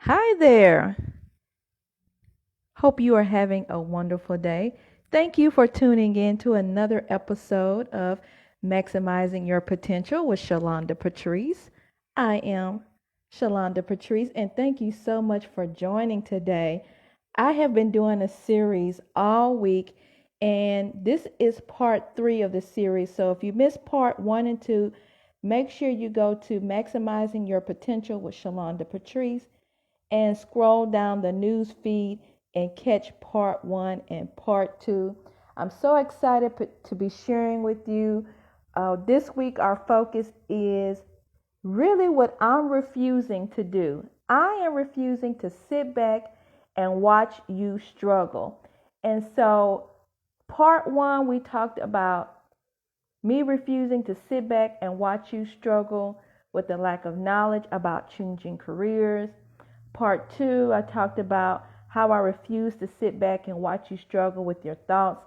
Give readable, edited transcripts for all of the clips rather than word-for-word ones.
Hi there. Hope you are having a wonderful day. Thank you for tuning in to another episode of Maximizing Your Potential with Shalonda Patrice. I am Shalonda Patrice, and thank you so much for joining today. I have been doing a series all week, and this is part 3 of the series. So if you missed part 1 and 2, make sure you go to Maximizing Your Potential with Shalonda Patrice and scroll down the news feed and catch part 1 and part 2. I'm so excited to be sharing with you. This week, our focus is really what I'm refusing to do. I am refusing to sit back and watch you struggle. And so, part 1, we talked about me refusing to sit back and watch you struggle with the lack of knowledge about changing careers. Part 2, I talked about how I refuse to sit back and watch you struggle with your thoughts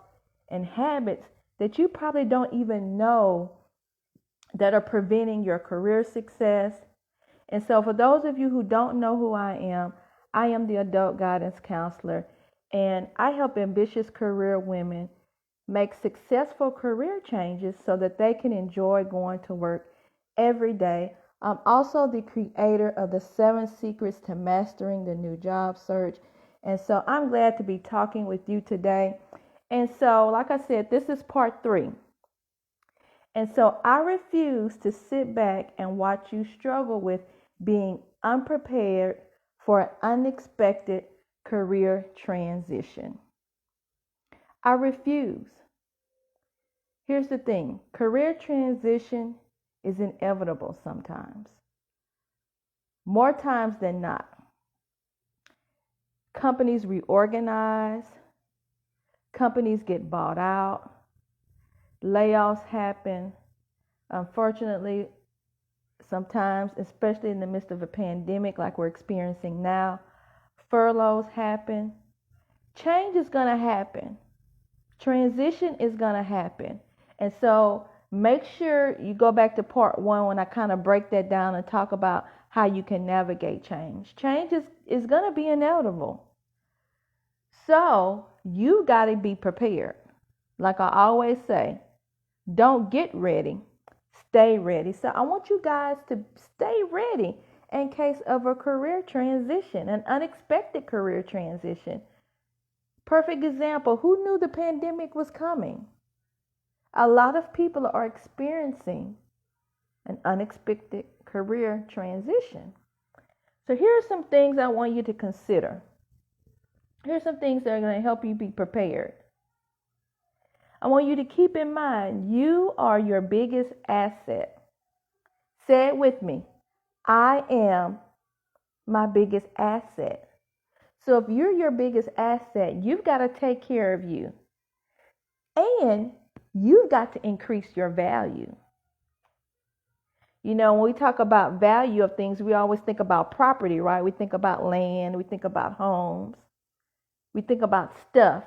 and habits that you probably don't even know that are preventing your career success. And so, for those of you who don't know who I am the adult guidance counselor, and I help ambitious career women make successful career changes so that they can enjoy going to work every day. I'm also the creator of the 7 Secrets to Mastering the New Job Search. And so I'm glad to be talking with you today. And so, like I said, this is part 3. And so I refuse to sit back and watch you struggle with being unprepared for an unexpected career transition. I refuse. Here's the thing, career transition is inevitable sometimes, more times than not. Companies reorganize, companies get bought out, layoffs happen. Unfortunately, sometimes, especially in the midst of a pandemic like we're experiencing now, furloughs happen. Change is going to happen. Transition is going to happen. And so make sure you go back to part 1 when I kind of break that down and talk about how you can navigate change. Change is going to be inevitable. So you got to be prepared. Like I always say, don't get ready, stay ready. So I want you guys to stay ready in case of a career transition, an unexpected career transition. Perfect example, who knew the pandemic was coming? A lot of people are experiencing an unexpected career transition. So here are some things I want you to consider. Here's some things that are going to help you be prepared. I want you to keep in mind, you are your biggest asset. Say it with me. I am my biggest asset. So if you're your biggest asset, you've got to take care of you. And you've got to increase your value. You know, when we talk about value of things, we always think about property, right? We think about land, we think about homes, we think about stuff.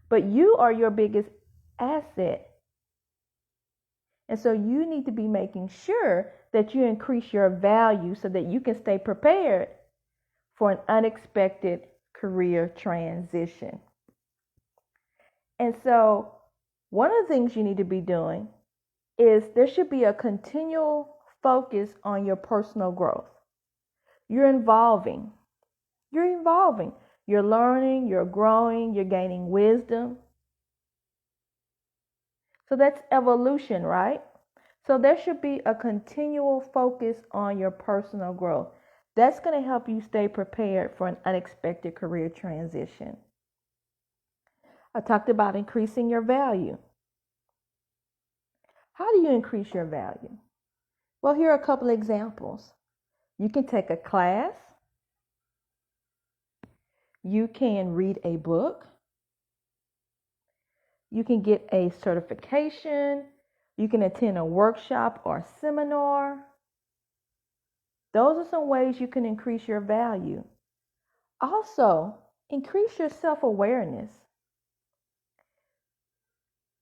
But you are your biggest asset. And so you need to be making sure that you increase your value so that you can stay prepared for an unexpected career transition. And so one of the things you need to be doing is there should be a continual focus on your personal growth. You're evolving. You're learning, you're growing, you're gaining wisdom. So that's evolution, right? So there should be a continual focus on your personal growth. That's going to help you stay prepared for an unexpected career transition. I talked about increasing your value. How do you increase your value? Well, here are a couple examples. You can take a class. You can read a book. You can get a certification. You can attend a workshop or seminar. Those are some ways you can increase your value. Also, increase your self-awareness.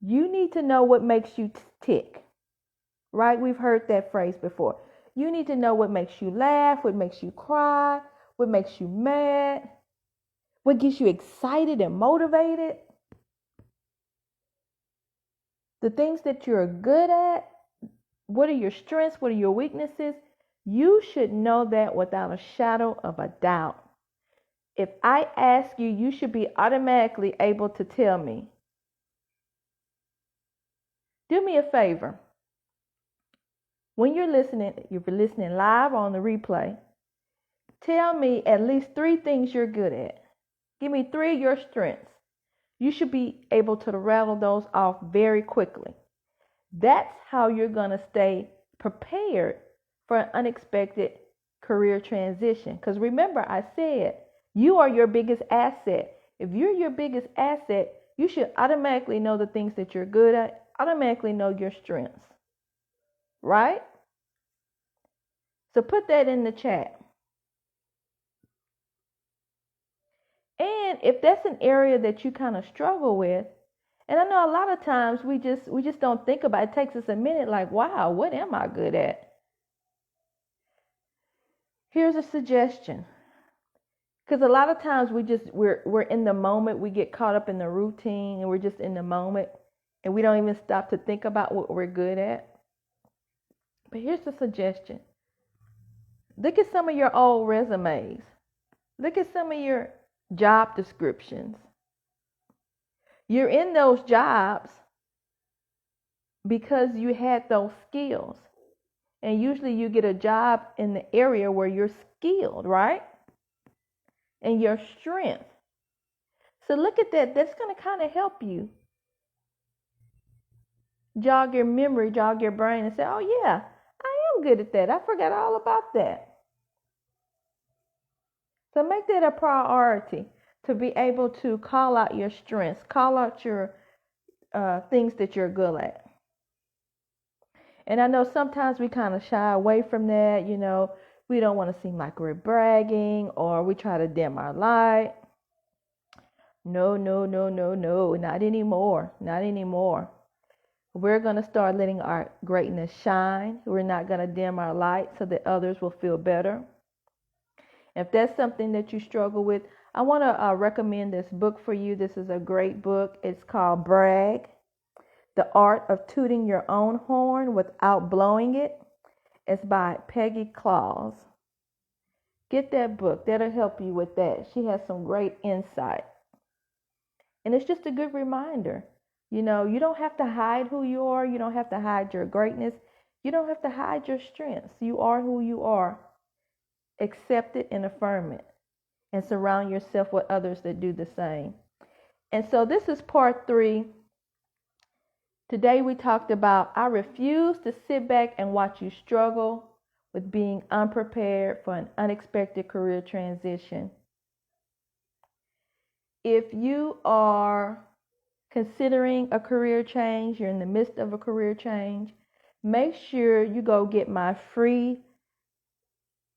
You need to know what makes you tick, right? We've heard that phrase before. You need to know what makes you laugh, what makes you cry, what makes you mad, what gets you excited and motivated. The things that you're good at, what are your strengths, what are your weaknesses? You should know that without a shadow of a doubt. If I ask you, you should be automatically able to tell me. Do me a favor. When you're listening live on the replay, tell me at least 3 things you're good at. Give me 3 of your strengths. You should be able to rattle those off very quickly. That's how you're going to stay prepared for an unexpected career transition. Because remember, I said you are your biggest asset. If you're your biggest asset, you should automatically know the things that you're good at, automatically know your strengths. Right? So put that in the chat. And if that's an area that you kind of struggle with, and I know a lot of times we just don't think about it. It takes us a minute like, wow, what am I good at? Here's a suggestion. Because a lot of times we're in the moment, we get caught up in the routine and we're just in the moment and we don't even stop to think about what we're good at. But here's a suggestion. Look at some of your old resumes. Look at some of your job descriptions. You're in those jobs because you had those skills. And usually you get a job in the area where you're skilled, right? And your strength. So look at that. That's going to kind of help you jog your memory, jog your brain and say, oh yeah, I am good at that. I forgot all about that. So make that a priority to be able to call out your strengths, call out your things that you're good at. And I know sometimes we kind of shy away from that. We don't want to seem like we're bragging or we try to dim our light. No, no, no, no, no, not anymore. Not anymore. We're going to start letting our greatness shine. We're not going to dim our light so that others will feel better. If that's something that you struggle with, I want to recommend this book for you. This is a great book. It's called Brag, The Art of Tooting Your Own Horn Without Blowing It. It's by Peggy Claus. Get that book. That'll help you with that. She has some great insight. And it's just a good reminder. You don't have to hide who you are. You don't have to hide your greatness. You don't have to hide your strengths. You are who you are. Accept it and affirm it. And surround yourself with others that do the same. And so this is part 3. Today we talked about I refuse to sit back and watch you struggle with being unprepared for an unexpected career transition. If you are considering a career change, you're in the midst of a career change, make sure you go get my free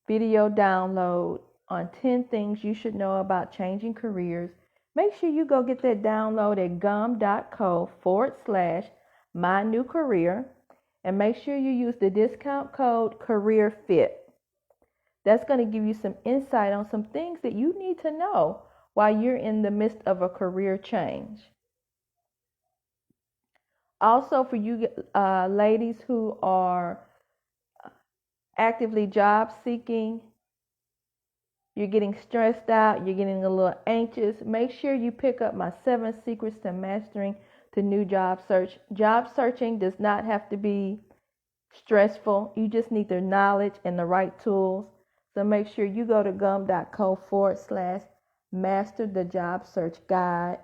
video download on 10 things you should know about changing careers. Make sure you go get that download at gum.co/mynewcareer and make sure you use the discount code CareerFit. That's going to give you some insight on some things that you need to know while you're in the midst of a career change. Also, for you ladies who are actively job seeking, you're getting stressed out, you're getting a little anxious, make sure you pick up my 7 Secrets to Mastering the New Job Search. Job searching does not have to be stressful. You just need the knowledge and the right tools. So make sure you go to gum.co/master the job search guide.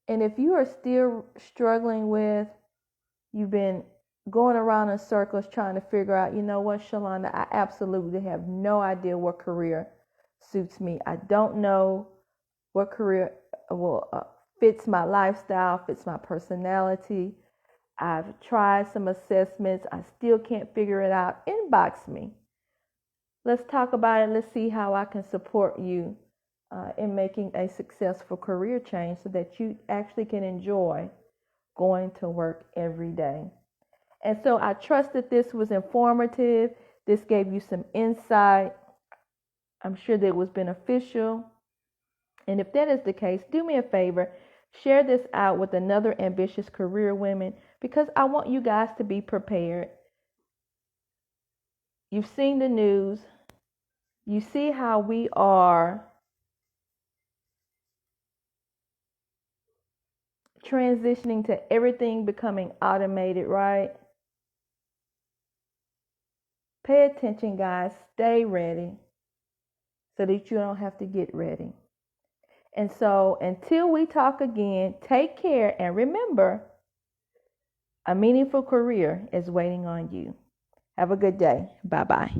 And if you are still struggling with, you've been going around in circles trying to figure out, you know what, Shalonda, I absolutely have no idea what career suits me. I don't know what career fits my lifestyle, fits my personality. I've tried some assessments. I still can't figure it out. Inbox me. Let's talk about it. Let's see how I can support you in making a successful career change so that you actually can enjoy going to work every day. And so I trust that this was informative. This gave you some insight. I'm sure that it was beneficial. And if that is the case, do me a favor, share this out with another ambitious career women, because I want you guys to be prepared. You've seen the news. You see how we are transitioning to everything becoming automated, right? Pay attention, guys. Stay ready so that you don't have to get ready. And so until we talk again, take care and remember, a meaningful career is waiting on you. Have a good day. Bye-bye.